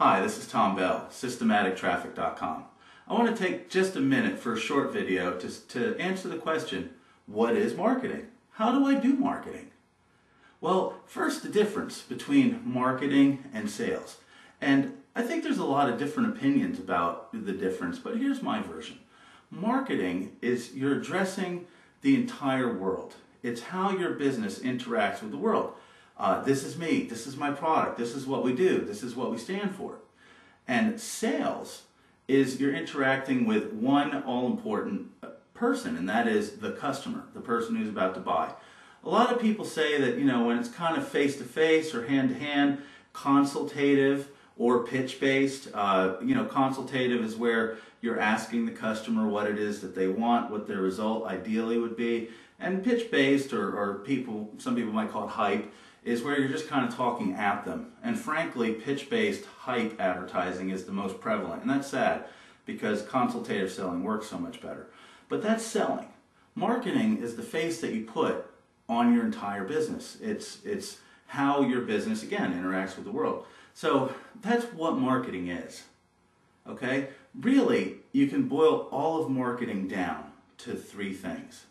Hi, this is Tom Bell, SystematicTraffic.com. I want to take just a minute for a short video to answer the question, what is marketing? How do I do marketing? Well, first the difference between marketing and sales. And I think there's a lot of different opinions about the difference, but here's my version. Marketing is you're addressing the entire world. It's how your business interacts with the world. This is me, this is my product, this is what we do, this is what we stand for. And sales is you're interacting with one all-important person, and that is the customer, the person who's about to buy. A lot of people say that, when it's kind of face-to-face or hand-to-hand, consultative or pitch-based, consultative is where you're asking the customer what it is that they want, what their result ideally would be. And pitch-based, or some people might call it hype, is where you're just kind of talking at them. And frankly, pitch-based hype advertising is the most prevalent. And that's sad because consultative selling works so much better. But that's selling. Marketing is the face that you put on your entire business. It's how your business, again, interacts with the world. So that's what marketing is. Okay? Really, you can boil all of marketing down to three things.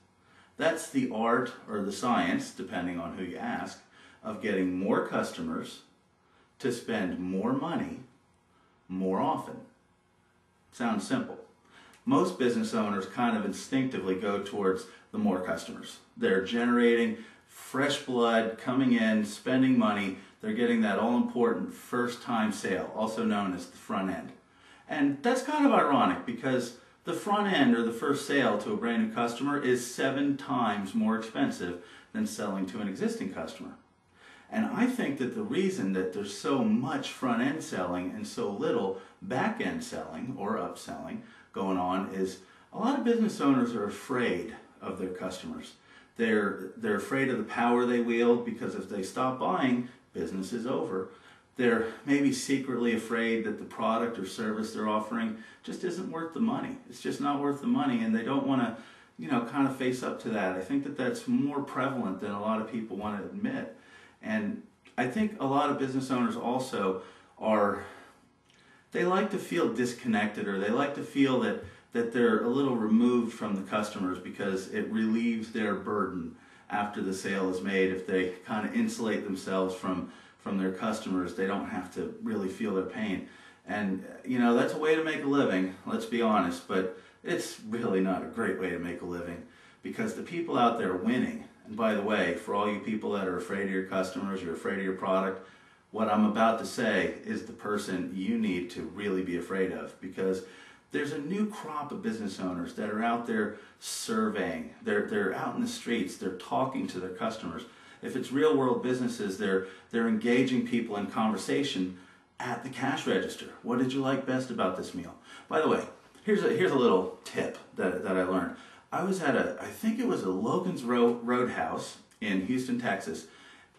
That's the art or the science, depending on who you ask, of getting more customers to spend more money more often. Sounds simple. Most business owners kind of instinctively go towards the more customers. They're generating fresh blood, coming in, spending money. They're getting that all-important first-time sale, also known as the front end. And that's kind of ironic because the front end, or the first sale to a brand new customer, is 7 times more expensive than selling to an existing customer. And I think that the reason that there's so much front-end selling and so little back-end selling or upselling going on is a lot of business owners are afraid of their customers. They're afraid of the power they wield because if they stop buying, business is over. They're maybe secretly afraid that the product or service they're offering just isn't worth the money. It's just not worth the money, and they don't want to, kind of face up to that. I think that that's more prevalent than a lot of people want to admit. And I think a lot of business owners also they like to feel disconnected, or they like to feel that they're a little removed from the customers because it relieves their burden after the sale is made. If they kind of insulate themselves from their customers, they don't have to really feel their pain. And, that's a way to make a living, let's be honest, but it's really not a great way to make a living because the people out there winning. And by the way, for all you people that are afraid of your customers, you're afraid of your product, what I'm about to say is the person you need to really be afraid of, because there's a new crop of business owners that are out there surveying. They're out in the streets, they're talking to their customers. If it's real world businesses, they're engaging people in conversation at the cash register. What did you like best about this meal? By the way, here's a little tip that I learned. I was at I think it was a Logan's Roadhouse in Houston, Texas,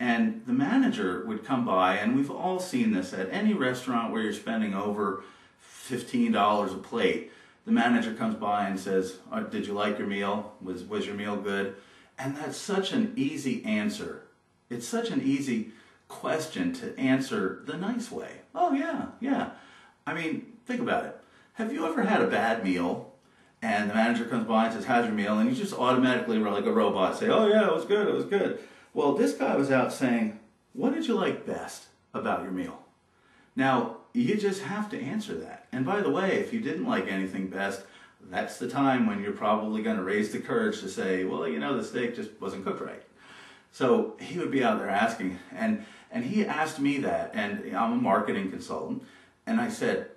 and the manager would come by, and we've all seen this at any restaurant where you're spending over $15 a plate. The manager comes by and says, did you like your meal? Was your meal good? And that's such an easy answer. It's such an easy question to answer the nice way. Oh yeah. I mean, think about it. Have you ever had a bad meal and the manager comes by and says, how's your meal? And you just automatically, like a robot, say, oh yeah, it was good. Well, this guy was out saying, what did you like best about your meal? Now, you just have to answer that. And by the way, if you didn't like anything best, that's the time when you're probably going to raise the courage to say, well, the steak just wasn't cooked right. So he would be out there asking, and he asked me that, and I'm a marketing consultant, and I said,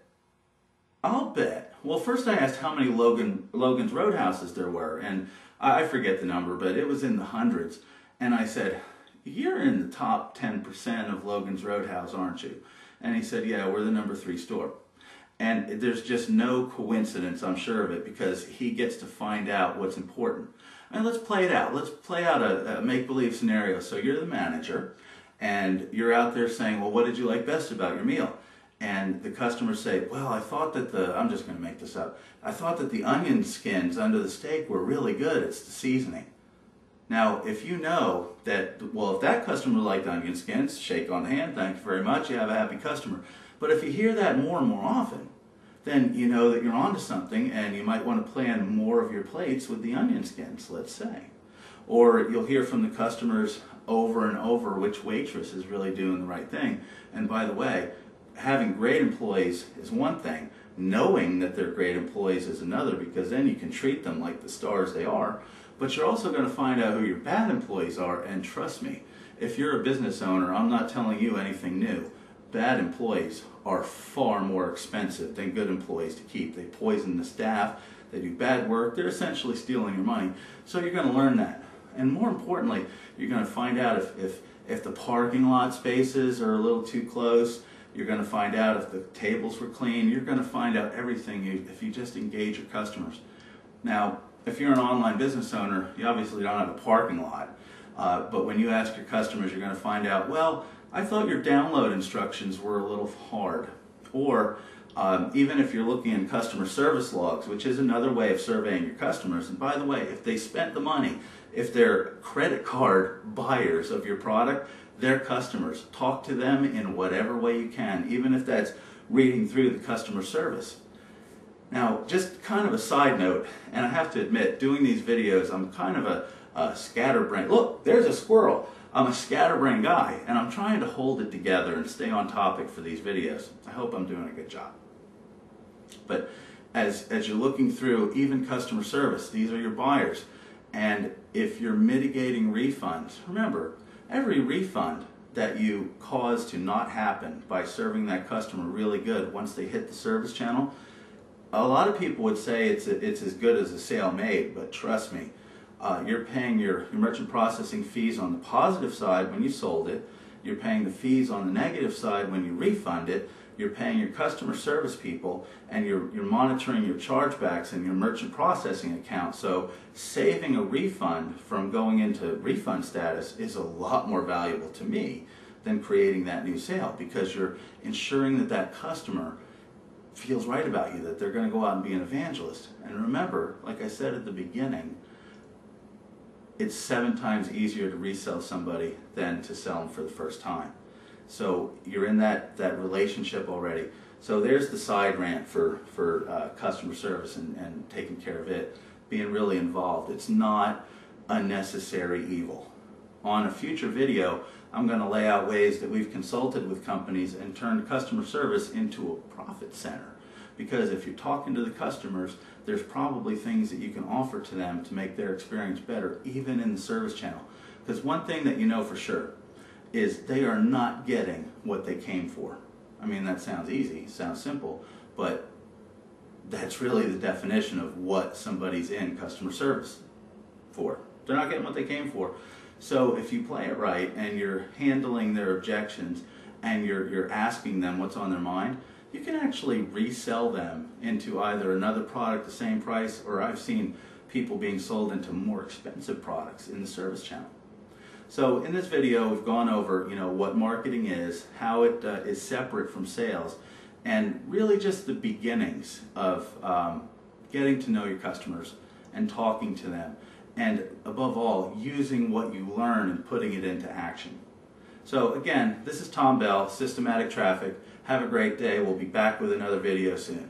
I'll bet. Well, first I asked how many Logan's Roadhouses there were, and I forget the number, but it was in the hundreds. And I said, you're in the top 10% of Logan's Roadhouse, aren't you? And he said, yeah, we're the number 3 store. And there's just no coincidence, I'm sure of it, because he gets to find out what's important. And let's play it out. Let's play out a make-believe scenario. So you're the manager, and you're out there saying, well, what did you like best about your meal? And the customers say, well, I thought that I'm just going to make this up, I thought that the onion skins under the steak were really good. It's the seasoning. Now, if you know that, well, if that customer liked onion skins, shake on the hand, thank you very much, you have a happy customer. But if you hear that more and more often, then you know that you're onto something, and you might want to plan more of your plates with the onion skins, let's say. Or you'll hear from the customers over and over which waitress is really doing the right thing. And by the way, having great employees is one thing, knowing that they're great employees is another, because then you can treat them like the stars they are. But you're also going to find out who your bad employees are, and trust me, if you're a business owner, I'm not telling you anything new. Bad employees are far more expensive than good employees to keep. They poison the staff, they do bad work, they're essentially stealing your money. So you're going to learn that. And more importantly, you're going to find out if the parking lot spaces are a little too close. You're going to find out if the tables were clean. You're going to find out everything if you just engage your customers. Now, if you're an online business owner, you obviously don't have a parking lot. But when you ask your customers, you're going to find out, well, I thought your download instructions were a little hard. Or even if you're looking in customer service logs, which is another way of surveying your customers. And by the way, if they spent the money, if they're credit card buyers of your product, they're customers. Talk to them in whatever way you can, even if that's reading through the customer service. Now, just kind of a side note, and I have to admit, doing these videos, I'm kind of a scatterbrain. Look, there's a squirrel. I'm a scatterbrain guy, and I'm trying to hold it together and stay on topic for these videos. I hope I'm doing a good job. But as you're looking through even customer service, these are your buyers. And if you're mitigating refunds, remember, every refund that you cause to not happen by serving that customer really good once they hit the service channel, a lot of people would say it's as good as a sale made, but trust me, you're paying your merchant processing fees on the positive side when you sold it, you're paying the fees on the negative side when you refund it, you're paying your customer service people, and you're monitoring your chargebacks and your merchant processing account. So saving a refund from going into refund status is a lot more valuable to me than creating that new sale, because you're ensuring that that customer feels right about you, that they're going to go out and be an evangelist. And remember, like I said at the beginning, it's 7 times easier to resell somebody than to sell them for the first time. So you're in that relationship already. So there's the side rant for customer service and taking care of it, being really involved. It's not a necessary evil. On a future video, I'm going to lay out ways that we've consulted with companies and turned customer service into a profit center. Because if you're talking to the customers, there's probably things that you can offer to them to make their experience better, even in the service channel. Because one thing that you know for sure is they are not getting what they came for. I mean, that sounds easy, sounds simple, but that's really the definition of what somebody's in customer service for. They're not getting what they came for. So if you play it right and you're handling their objections and you're asking them what's on their mind, you can actually resell them into either another product the same price, or I've seen people being sold into more expensive products in the service channel. So in this video, we've gone over, what marketing is, how it is separate from sales, and really just the beginnings of getting to know your customers and talking to them, and above all, using what you learn and putting it into action. So again, this is Tom Bell, Systematic Traffic. Have a great day. We'll be back with another video soon.